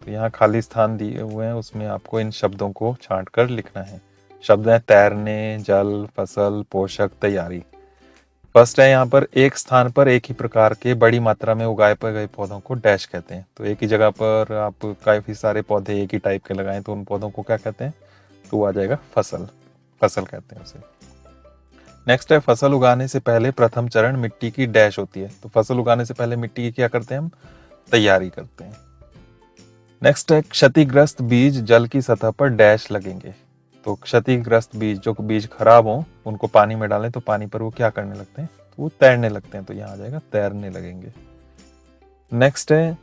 तो यहाँ खाली स्थान दिए हुए हैं, उसमें आपको इन शब्दों को छांट कर लिखना है। शब्द है तैरने, जल, फसल, पोषक, तैयारी। फर्स्ट है यहाँ पर एक स्थान पर एक ही प्रकार के बड़ी मात्रा में उगाए गए पौधों को डैश कहते हैं। तो एक ही जगह पर आप काफी सारे पौधे एक ही टाइप के लगाएं तो उन पौधों को क्या कहते हैं? तो वो आ जाएगा फसल। फसल कहते हैं उसे। नेक्स्ट है फसल उगाने से पहले प्रथम चरण मिट्टी की डैश होती है। तो फसल उगाने से पहले मिट्टी की क्या करते हैं हम? तैयारी करते हैं। नेक्स्ट है क्षतिग्रस्त बीज जल की सतह पर डैश लगेंगे। तो क्षतिग्रस्त बीज, जो बीज खराब हो, उनको पानी में डालें तो पानी पर वो क्या करने लगते हैं? तो वो तैरने लगते हैं। तो यहाँ आ जाएगा तैरने लगेंगे। नेक्स्ट है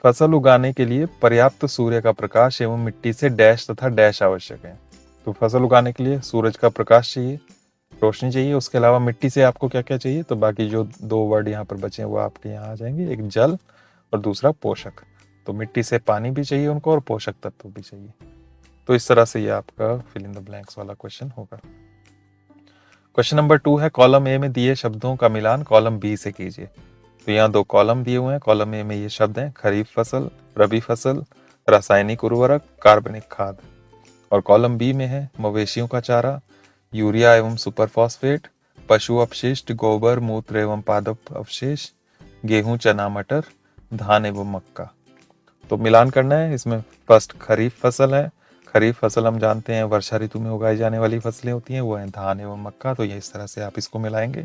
फसल उगाने के लिए पर्याप्त सूर्य का प्रकाश एवं मिट्टी से डैश तथा डैश आवश्यक है। तो फसल उगाने के लिए सूरज का प्रकाश चाहिए, रोशनी चाहिए, उसके अलावा मिट्टी से आपको क्या क्या चाहिए? तो बाकी जो दो वर्ड यहाँ पर बचे हैं वो आपके यहाँ आ जाएंगे, एक जल और दूसरा पोषक। तो मिट्टी से पानी भी चाहिए उनको और पोषक तत्व भी चाहिए। तो इस तरह से ये आपका फिल इन द ब्लैंक्स वाला क्वेश्चन होगा। क्वेश्चन नंबर 2 है कॉलम ए में दिए शब्दों का मिलान कॉलम बी से कीजिए। तो यहाँ दो कॉलम दिए हुए हैं। कॉलम ए में ये शब्द हैं खरीफ फसल, रबी फसल, रासायनिक उर्वरक, कार्बनिक खाद। और कॉलम बी में है मवेशियों का चारा, यूरिया एवं सुपर फॉस्फेट, पशु अपशिष्ट, गोबर, मूत्र एवं पादप अवशेष, गेहूं, चना, मटर, धान एवं मक्का। तो मिलान करना है। इसमें फर्स्ट खरीफ फसल है। खरीफ फसल हम जानते हैं वर्षा ऋतु में उगाई जाने वाली फसलें होती हैं, वो है धान एवं मक्का। तो ये इस तरह से आप इसको मिलाएंगे।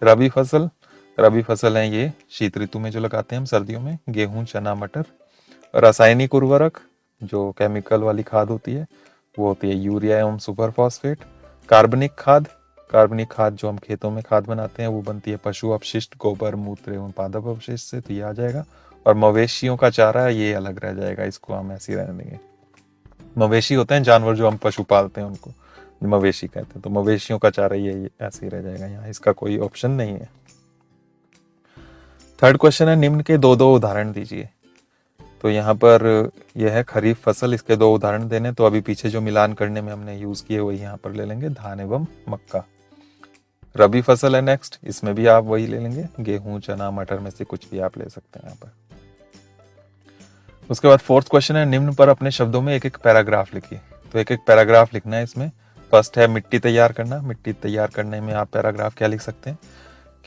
रबी फसल, रबी फसल है ये शीत ऋतु में जो लगाते हैं हम सर्दियों में, गेहूं, चना, मटर। रासायनिक उर्वरक, जो केमिकल वाली खाद होती है, वो होती है यूरिया एवं सुपर फॉस्फेट। कार्बनिक खाद, कार्बनिक खाद जो हम खेतों में खाद बनाते हैं वो बनती है पशु अपशिष्ट, गोबर, मूत्र एवं पादप अवशेष से। तो ये आ जाएगा। और मवेशियों का चारा ये अलग रह जाएगा, इसको हम ऐसे ही रहने देंगे। मवेशी होते हैं जानवर जो हम पशु पालते हैं, उनको मवेशी कहते हैं। तो मवेशियों का चारा ये ऐसे ही रह जाएगा, यहाँ इसका कोई ऑप्शन नहीं है। थर्ड क्वेश्चन है निम्न के दो दो उदाहरण दीजिए। तो यहाँ पर यह है खरीफ फसल, इसके दो उदाहरण देने। तो अभी पीछे जो मिलान करने में हमने यूज किए वही यहाँ पर ले लेंगे, धान एवं मक्का। रबी फसल है नेक्स्ट, इसमें भी आप वही ले लेंगे, गेहूं, चना, मटर में से कुछ भी आप ले सकते हैं यहाँ पर। उसके बाद फोर्थ क्वेश्चन है निम्न पर अपने शब्दों में एक एक पैराग्राफ लिखिए। तो एक एक पैराग्राफ लिखना है इसमें। फर्स्ट है मिट्टी तैयार करना। मिट्टी तैयार करने में आप पैराग्राफ क्या लिख सकते हैं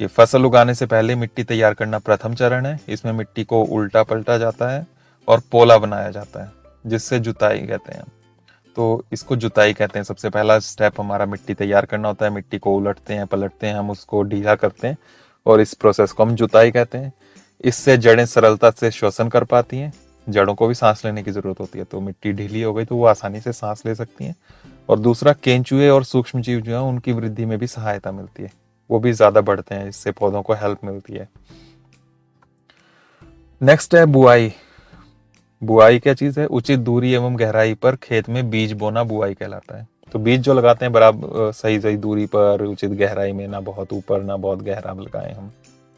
कि फसल उगाने से पहले मिट्टी तैयार करना प्रथम चरण है। इसमें मिट्टी को उल्टा पलटा जाता है और पोला बनाया जाता है, जिससे जुताई कहते हैं। तो इसको जुताई कहते हैं। सबसे पहला स्टेप हमारा मिट्टी तैयार करना होता है। मिट्टी को उलटते हैं, पलटते हैं, हम उसको ढीला करते हैं और इस प्रोसेस को हम जुताई कहते हैं। इससे जड़ें सरलता से श्वसन कर पाती हैं। जड़ों को भी सांस लेने की जरूरत होती है, तो मिट्टी ढीली हो गई तो वो आसानी से सांस ले सकती हैं। और दूसरा, केंचुए और सूक्ष्म जीव जो है उनकी वृद्धि में भी सहायता मिलती है, वो भी ज्यादा बढ़ते हैं, इससे पौधों को हेल्प मिलती है। नेक्स्ट है बुआई। बुआई क्या चीज है? उचित दूरी एवं गहराई पर खेत में बीज बोना बुआई कहलाता है। तो बीज जो लगाते हैं बराबर सही सही दूरी पर, उचित गहराई में, ना बहुत ऊपर ना बहुत गहरा लगाएं हम,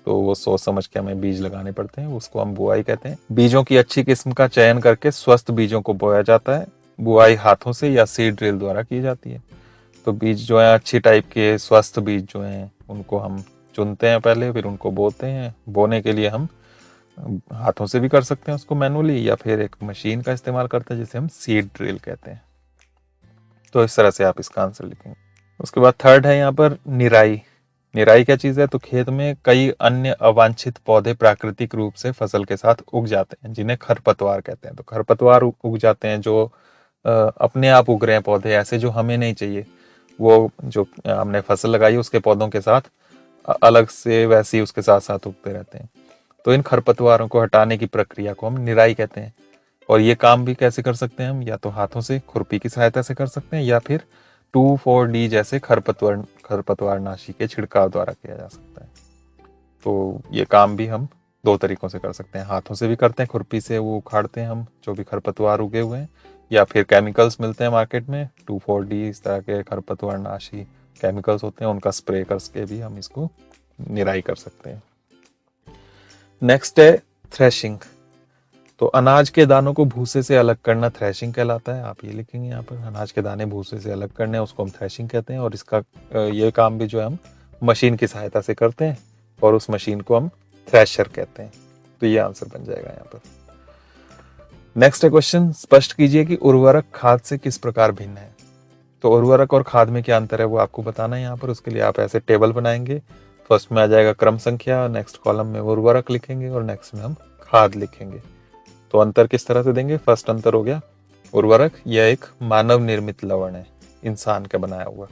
तो वो सोच समझ के हमें बीज लगाने पड़ते हैं, उसको हम बुआई कहते हैं। बीजों की अच्छी किस्म का चयन करके स्वस्थ बीजों को बोया जाता है। बुआई हाथों से या सीड ड्रिल द्वारा की जाती है। तो बीज जो है अच्छी टाइप के स्वस्थ बीज जो हैं उनको हम चुनते हैं पहले, फिर उनको बोते हैं। बोने के लिए हम हाथों से भी कर सकते हैं उसको मैनुअली, या फिर एक मशीन का इस्तेमाल करते हैं जिसे हम सीड ड्रिल कहते हैं। तो इस तरह से आप इसका आंसर लिखेंगे। उसके बाद थर्ड है यहाँ पर निराई। निराई क्या चीज है? तो खेत में कई अन्य अवांछित पौधे प्राकृतिक रूप से फसल के साथ उग जाते हैं, जिन्हें खरपतवार कहते हैं। तो खरपतवार उग जाते हैं जो अपने आप उग रहे हैं पौधे, ऐसे जो हमें नहीं चाहिए, वो जो हमने फसल लगाई उसके पौधों के साथ अलग से वैसे ही उसके साथ साथ उगते रहते हैं। तो इन खरपतवारों को हटाने की प्रक्रिया को हम निराई कहते हैं। और ये काम भी कैसे कर सकते हैं हम? या तो हाथों से खुरपी की सहायता से कर सकते हैं, या फिर 2,4-D जैसे खरपतवार नाशी के छिड़काव द्वारा किया जा सकता है। तो ये काम भी हम दो तरीकों से कर सकते हैं। हाथों से भी करते हैं, खुरपी से वो उखाड़ते हैं हम जो भी खरपतवार उगे हुए हैं, या फिर केमिकल्स मिलते हैं मार्केट में 2,4-D इस तरह के खरपतवार नाशी केमिकल्स होते हैं, उनका स्प्रे करके भी हम इसको निराई कर सकते हैं। नेक्स्ट है थ्रेशिंग। तो अनाज के दानों को भूसे से अलग करना थ्रेशिंग कहलाता है। आप ये लिखेंगे यहाँ पर, अनाज के दाने भूसे से अलग करने उसको हम थ्रेशिंग कहते हैं। और इसका ये काम भी जो है हम मशीन की सहायता से करते हैं, और उस मशीन को हम थ्रेशर कहते हैं। तो ये आंसर बन जाएगा यहाँ पर। नेक्स्ट है क्वेश्चन, स्पष्ट कीजिए कि उर्वरक खाद से किस प्रकार भिन्न है। तो उर्वरक और खाद में क्या अंतर है वो आपको बताना है यहाँ पर। उसके लिए आप ऐसे टेबल बनाएंगे, फर्स्ट में आ जाएगा क्रम संख्या, नेक्स्ट कॉलम में उर्वरक लिखेंगे और नेक्स्ट में हम खाद लिखेंगे। तो अंतर किस तरह से देंगे। फर्स्ट अंतर हो गया, उर्वरक यह एक मानव निर्मित लवण है, इंसान का बनाया हुआ।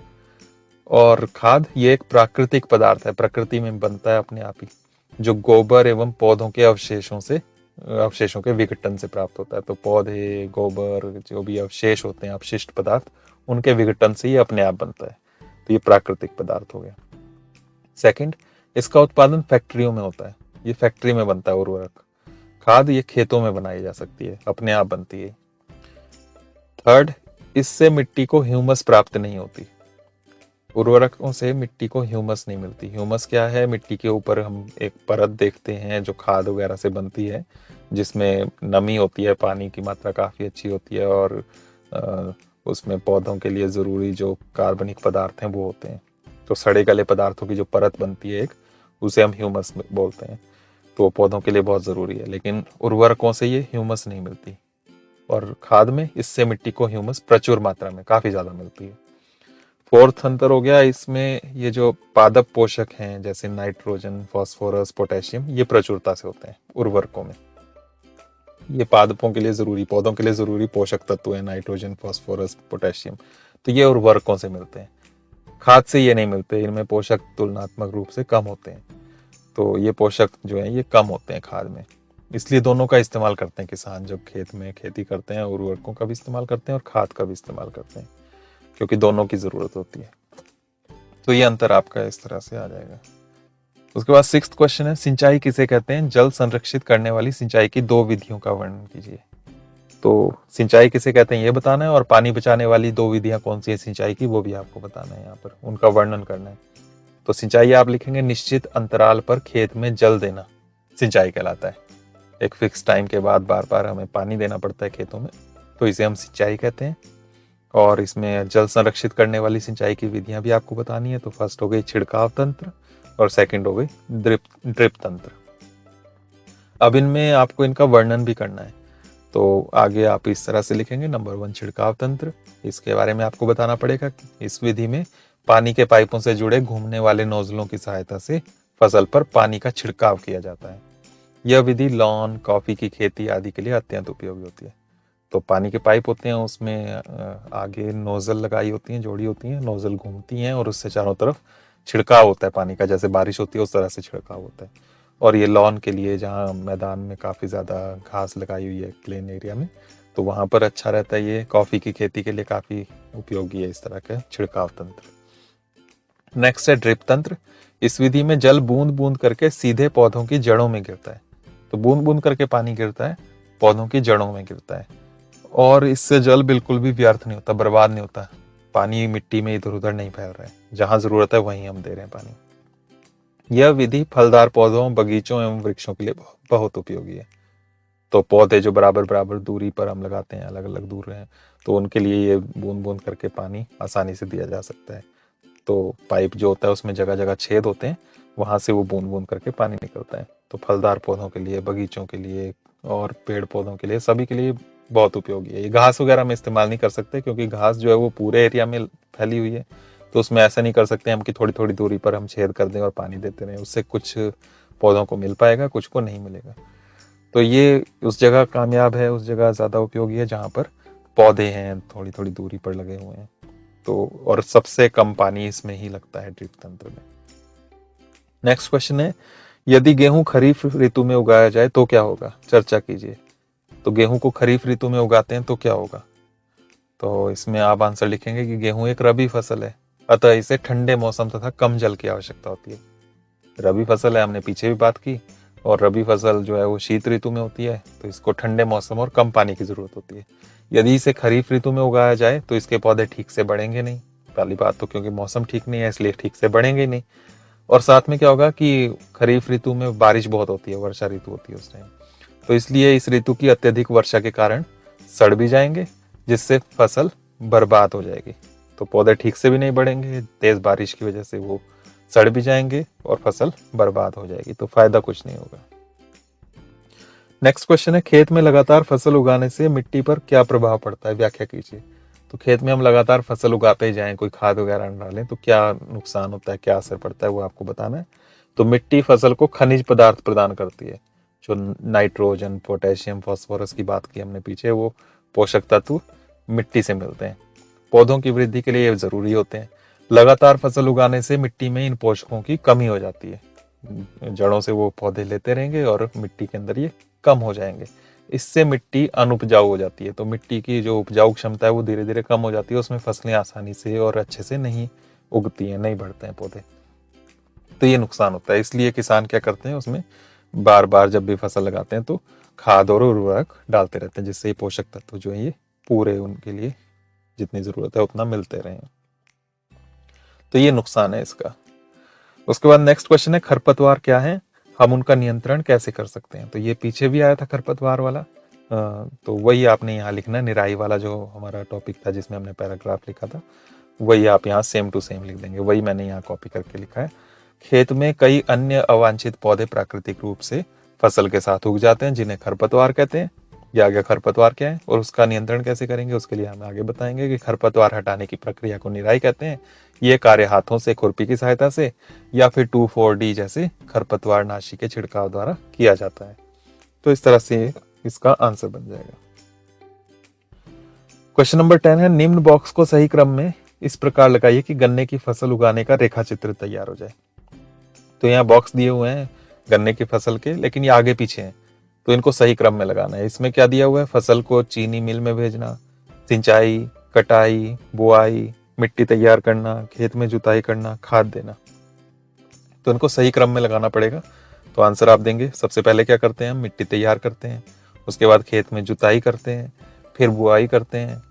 और खाद ये एक प्राकृतिक पदार्थ है, प्रकृति में बनता है अपने आप ही, जो गोबर एवं पौधों के अवशेषों के विघटन से प्राप्त होता है। तो पौधे, गोबर, जो भी अवशेष होते हैं, अपशिष्ट पदार्थ, उनके विघटन से ये अपने आप बनता है। तो ये प्राकृतिक पदार्थ हो गया। सेकंड, इसका उत्पादन फैक्ट्रियों में होता है, ये फैक्ट्री में बनता है उर्वरक। खाद ये खेतों में बनाई जा सकती है, अपने आप बनती है। थर्ड, इससे मिट्टी को ह्यूमस प्राप्त नहीं होती। उर्वरकों से मिट्टी को ह्यूमस नहीं मिलती। ह्यूमस क्या है, मिट्टी के ऊपर हम एक परत देखते हैं जो खाद वगैरह से बनती है, जिसमें नमी होती है, पानी की मात्रा काफ़ी अच्छी होती है और उसमें पौधों के लिए ज़रूरी जो कार्बनिक पदार्थ हैं वो होते हैं। तो सड़े गले पदार्थों की जो परत बनती है एक, उसे हम ह्यूमस बोलते हैं। तो पौधों के लिए बहुत ज़रूरी है, लेकिन उर्वरकों से ये ह्यूमस नहीं मिलती। और खाद में इससे मिट्टी को ह्यूमस प्रचुर मात्रा में, काफ़ी ज़्यादा मिलती है। फोर्थ अंतर हो गया, इसमें ये जो पादप पोषक हैं जैसे नाइट्रोजन, फास्फोरस, पोटेशियम, ये प्रचुरता से होते हैं उर्वरकों में। ये पादपों के लिए जरूरी, पौधों के लिए जरूरी पोषक तत्व है, नाइट्रोजन, फास्फोरस, पोटेशियम। तो ये उर्वरकों से मिलते हैं, खाद से ये नहीं मिलते। इनमें पोषक तुलनात्मक रूप से कम होते हैं। तो ये पोषक जो है ये कम होते हैं खाद में। इसलिए दोनों का इस्तेमाल करते हैं किसान, जब खेत में खेती करते हैं उर्वरकों का भी इस्तेमाल करते हैं और खाद का भी इस्तेमाल करते हैं, क्योंकि दोनों की जरूरत होती है। तो ये अंतर आपका इस तरह से आ जाएगा। उसके बाद सिक्स्थ क्वेश्चन है, सिंचाई किसे कहते हैं। जल संरक्षित करने वाली सिंचाई की दो विधियों का वर्णन कीजिए। तो सिंचाई किसे कहते हैं ये बताना है, और पानी बचाने वाली दो विधियां कौन सी है सिंचाई की, वो भी आपको बताना है, यहाँ पर उनका वर्णन करना है। तो सिंचाई आप लिखेंगे, निश्चित अंतराल पर खेत में जल देना सिंचाई कहलाता है। एक फिक्स टाइम के बाद बार बार हमें पानी देना पड़ता है खेतों में, तो इसे हम सिंचाई कहते हैं। और इसमें जल संरक्षित करने वाली सिंचाई की विधियां भी आपको बतानी है। तो फर्स्ट हो गई छिड़काव तंत्र और सेकंड हो गई ड्रिप तंत्र। अब इनमें आपको इनका वर्णन भी करना है। तो आगे आप इस तरह से लिखेंगे, नंबर 1 छिड़काव तंत्र। इसके बारे में आपको बताना पड़ेगा कि इस विधि में पानी के पाइपों से जुड़े घूमने वाले नोजलों की सहायता से फसल पर पानी का छिड़काव किया जाता है। यह विधि लॉन, कॉफी की खेती आदि के लिए अत्यंत उपयोगी होती है। तो पानी के पाइप होते हैं, उसमें आगे नोजल लगाई होती हैं, जोड़ी होती हैं, नोजल घूमती हैं और उससे चारों तरफ छिड़काव होता है पानी का, जैसे बारिश होती है उस तरह से छिड़काव होता है। और ये लॉन के लिए, जहाँ मैदान में काफ़ी ज़्यादा घास लगाई हुई है प्लेन एरिया में, तो वहाँ पर अच्छा रहता है। ये कॉफ़ी की खेती के लिए काफ़ी उपयोगी है इस तरह का छिड़काव तंत्र। नेक्स्ट है ड्रिप तंत्र। इस विधि में जल बूंद बूंद करके सीधे पौधों की जड़ों में गिरता है। तो बूंद बूंद करके पानी गिरता है, पौधों की जड़ों में गिरता है, और इससे जल बिल्कुल भी व्यर्थ नहीं होता, बर्बाद नहीं होता। पानी मिट्टी में इधर उधर नहीं फैल रहा है, जहां जरूरत है वहीं हम दे रहे हैं पानी। यह विधि फलदार पौधों, बगीचों एवं वृक्षों के लिए बहुत उपयोगी है। तो पौधे जो बराबर बराबर दूरी पर हम लगाते हैं, अलग अलग दूर हैं, तो उनके लिए ये बूंद बूंद करके पानी आसानी से दिया जा सकता है। तो पाइप जो होता है उसमें जगह जगह छेद होते हैं, वहां से वो बूंद बूंद करके पानी निकलता है। तो फलदार पौधों के लिए, बगीचों के लिए और पेड़ पौधों के लिए, सभी के लिए बहुत उपयोगी है। ये घास वगैरह में इस्तेमाल नहीं कर सकते, क्योंकि घास जो है वो पूरे एरिया में फैली हुई है। तो उसमें ऐसा नहीं कर सकते हम कि थोड़ी थोड़ी दूरी पर हम छेद कर दें और पानी देते रहें। उससे कुछ पौधों को मिल पाएगा, कुछ को नहीं मिलेगा। तो ये उस जगह कामयाब है, उस जगह ज़्यादा उपयोगी है जहाँ पर पौधे हैं, थोड़ी थोड़ी दूरी पर लगे हुए हैं। तो और सबसे कम पानी इसमें ही लगता है ड्रिप तंत्र में। नेक्स्ट क्वेश्चन है, यदि गेहूं खरीफ ऋतु में उगाया जाए तो क्या होगा, चर्चा कीजिए। तो गेहूं को खरीफ ऋतु में उगाते हैं तो क्या होगा। तो इसमें आप आंसर लिखेंगे कि गेहूं एक रबी फसल है, अतः इसे ठंडे मौसम तथा कम जल की आवश्यकता होती है। रबी फसल है, हमने पीछे भी बात की, और रबी फसल जो है वो शीत ऋतु में होती है, तो इसको ठंडे मौसम और कम पानी की जरूरत होती है। यदि इसे खरीफ ऋतु में उगाया जाए तो इसके पौधे ठीक से बढ़ेंगे नहीं, पहली बात तो क्योंकि मौसम ठीक नहीं है इसलिए ठीक से बढ़ेंगे ही नहीं। और साथ में क्या होगा कि खरीफ ऋतु में बारिश बहुत होती है, वर्षा ऋतु होती है उस टाइम, तो इसलिए इस ऋतु की अत्यधिक वर्षा के कारण सड़ भी जाएंगे, जिससे फसल बर्बाद हो जाएगी। तो पौधे ठीक से भी नहीं बढ़ेंगे, तेज बारिश की वजह से वो सड़ भी जाएंगे और फसल बर्बाद हो जाएगी, तो फायदा कुछ नहीं होगा। नेक्स्ट क्वेश्चन है, खेत में लगातार फसल उगाने से मिट्टी पर क्या प्रभाव पड़ता है, व्याख्या कीजिए। तो खेत में हम लगातार फसल उगाते ही जाएं, कोई खाद वगैरह न डालें तो क्या नुकसान होता है, क्या असर पड़ता है, वो आपको बताना है। तो मिट्टी फसल को खनिज पदार्थ प्रदान करती है, जो नाइट्रोजन, पोटेशियम, फास्फोरस की बात की हमने पीछे, वो पोषक तत्व मिट्टी से मिलते हैं, पौधों की वृद्धि के लिए ये जरूरी होते हैं। लगातार फसल उगाने से मिट्टी में इन पोषकों की कमी हो जाती है, जड़ों से वो पौधे लेते रहेंगे और मिट्टी के अंदर ये कम हो जाएंगे। इससे मिट्टी अनुपजाऊ हो जाती है, तो मिट्टी की जो उपजाऊ क्षमता है वो धीरे धीरे कम हो जाती है, उसमें फसलें आसानी से और अच्छे से नहीं उगती हैं, नहीं बढ़ते हैं पौधे। तो ये नुकसान होता है, इसलिए किसान क्या करते हैं, उसमें बार बार जब भी फसल लगाते हैं तो खाद और उर्वरक डालते रहते हैं, जिससे ये पोषक तत्व जो है ये पूरे उनके लिए जितनी जरूरत है उतना मिलते रहे। तो ये नुकसान है इसका। उसके बाद नेक्स्ट क्वेश्चन है, खरपतवार क्या है, हम उनका नियंत्रण कैसे कर सकते हैं। तो ये पीछे भी आया था खरपतवार वाला, तो वही आपने यहाँ लिखना है, निराई वाला जो हमारा टॉपिक था जिसमें हमने पैराग्राफ लिखा था, वही आप यहाँ सेम टू सेम लिख देंगे, वही मैंने यहाँ कॉपी करके लिखा है। खेत में कई अन्य अवांछित पौधे प्राकृतिक रूप से फसल के साथ उग जाते हैं, जिन्हें खरपतवार कहते हैं। ये आगे खरपतवार क्या है और उसका नियंत्रण कैसे करेंगे, उसके लिए हम आगे बताएंगे कि खरपतवार हटाने की प्रक्रिया को निराई कहते हैं। ये कार्य हाथों से, खुरपी की सहायता से या फिर 2,4-D जैसे खरपतवार नाशी के छिड़काव द्वारा किया जाता है। तो इस तरह से इसका आंसर बन जाएगा। क्वेश्चन नंबर 10 है, निम्न बॉक्स को सही क्रम में इस प्रकार लगाइए कि गन्ने की फसल उगाने का रेखा चित्र तैयार हो जाए। तो यहाँ बॉक्स दिए हुए हैं गन्ने की फसल के, लेकिन ये आगे पीछे हैं, तो इनको सही क्रम में लगाना है। इसमें क्या दिया हुआ है, फसल को चीनी मिल में भेजना, सिंचाई, कटाई, बुआई, मिट्टी तैयार करना, खेत में जुताई करना, खाद देना। तो इनको सही क्रम में लगाना पड़ेगा। तो आंसर आप देंगे, सबसे पहले क्या करते हैं, हम मिट्टी तैयार करते हैं, उसके बाद खेत में जुताई करते हैं, फिर बुआई करते हैं,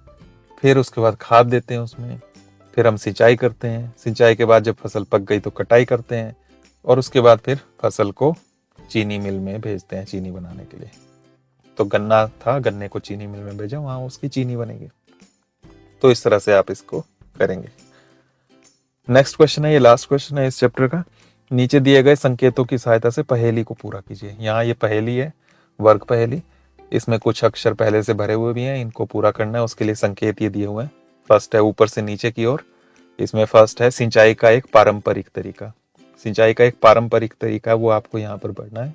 फिर उसके बाद खाद देते हैं उसमें, फिर हम सिंचाई करते हैं, सिंचाई के बाद जब फसल पक गई तो कटाई करते हैं, और उसके बाद फिर फसल को चीनी मिल में भेजते हैं चीनी बनाने के लिए। तो गन्ना था, गन्ने को चीनी मिल में भेजा, वहां उसकी चीनी बनेगी। तो इस तरह से आप इसको करेंगे। नेक्स्ट क्वेश्चन है, ये लास्ट क्वेश्चन है इस चैप्टर का। नीचे दिए गए संकेतों की सहायता से पहेली को पूरा कीजिए। यहाँ ये पहेली है, वर्ग पहेली, इसमें कुछ अक्षर पहले से भरे हुए भी हैं, इनको पूरा करना है, उसके लिए संकेत ये दिए हुए हैं। फर्स्ट है ऊपर से नीचे की ओर, इसमें फर्स्ट है सिंचाई का एक पारंपरिक तरीका। सिंचाई का एक पारंपरिक तरीका वो आपको यहाँ पर पढ़ना है,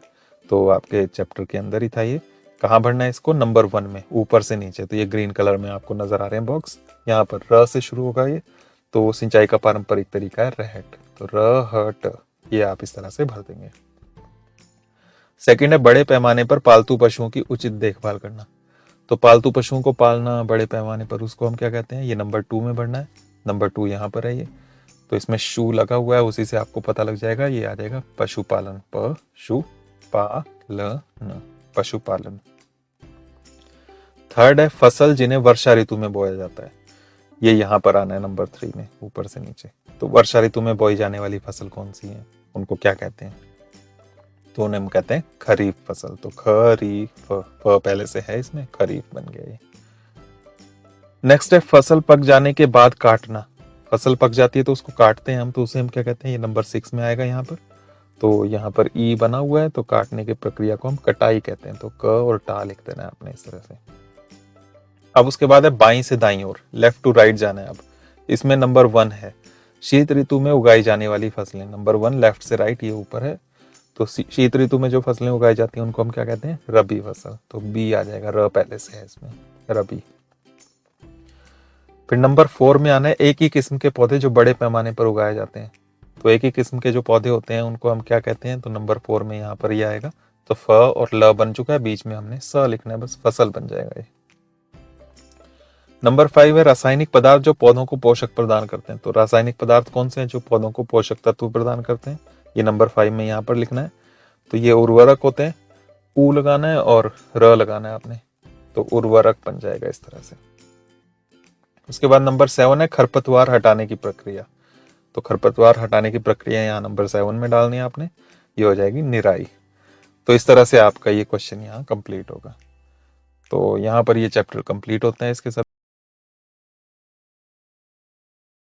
तो आपके चैप्टर के अंदर ही था ये। कहाँ पढ़ना है इसको, नंबर 1 में, ऊपर से नीचे। तो ये ग्रीन कलर में आपको नजर आ रहे हैं बॉक्स, यहाँ पर र से शुरू होगा ये, तो सिंचाई का पारंपरिक तरीका है रहट, तो र-ह-ट, ये आप इस तरह से भर देंगे। सेकंड है बड़े पैमाने पर पालतू पशुओं की उचित देखभाल करना। तो पालतू पशुओं को पालना बड़े पैमाने पर, उसको हम क्या कहते हैं, ये नंबर 2 में भरना है। नंबर 2 यहाँ पर है ये, तो इसमें शू लगा हुआ है, उसी से आपको पता लग जाएगा, ये आ जाएगा पशुपालन, प-शु-पा-ल-न, पशुपालन। थर्ड है फसल जिन्हें वर्षा ऋतु में बोया जाता है। ये यहाँ पर आना है नंबर 3 में, ऊपर से नीचे। तो वर्षा ऋतु में बोई जाने वाली फसल कौन सी है, उनको क्या कहते हैं, तो उन्हें हम कहते हैं खरीफ फसल। तो खरीफ, फ पहले से है इसमें, खरीफ बन गया ये। नेक्स्ट है फसल पक जाने के बाद काटना। फसल पक जाती है तो उसको काटते हैं हम, तो उसे हम क्या कहते हैं, ये नंबर 6 में आएगा यहाँ पर। तो यहाँ पर ई बना हुआ है, तो काटने की प्रक्रिया को हम कटाई कहते हैं। तो क और टा लिख देना है आपने इस तरह से। अब उसके बाद है बाई से दाई ओर, लेफ्ट टू राइट जाना है। अब इसमें नंबर 1 है शीत ऋतु में उगाई जाने वाली फसलें। नंबर 1 लेफ्ट से राइट, ये ऊपर है। तो शीत ऋतु में जो फसलें उगाई जाती हैं उनको हम क्या कहते हैं, रबी फसल। तो बी आ जाएगा, र पहले से है इसमें, रबी। फिर नंबर 4 में आना है एक ही किस्म के पौधे जो बड़े पैमाने पर उगाए जाते हैं। तो एक ही किस्म के जो पौधे होते हैं उनको हम क्या कहते हैं, तो नंबर 4 में यहाँ पर ये आएगा। तो फ और ल बन चुका है, बीच में हमने स लिखना है, बस फसल बन जाएगा ये। नंबर 5 है रासायनिक पदार्थ जो पौधों को पोषक प्रदान करते हैं। तो रासायनिक पदार्थ कौन से हैं जो पौधों को पोषक तत्व प्रदान करते हैं, ये नंबर 5 में यहाँ पर लिखना है। तो ये उर्वरक होते हैं, ऊ लगाना है और र लगाना है आपने, तो उर्वरक बन जाएगा इस तरह से। उसके बाद नंबर 7 है खरपतवार हटाने की प्रक्रिया। तो खरपतवार हटाने की प्रक्रिया यहाँ नंबर 7 में डालनी है आपने, ये हो जाएगी निराई। तो इस तरह से आपका ये क्वेश्चन यहाँ कंप्लीट होगा। तो यहाँ पर ये चैप्टर कंप्लीट होता है इसके साथ।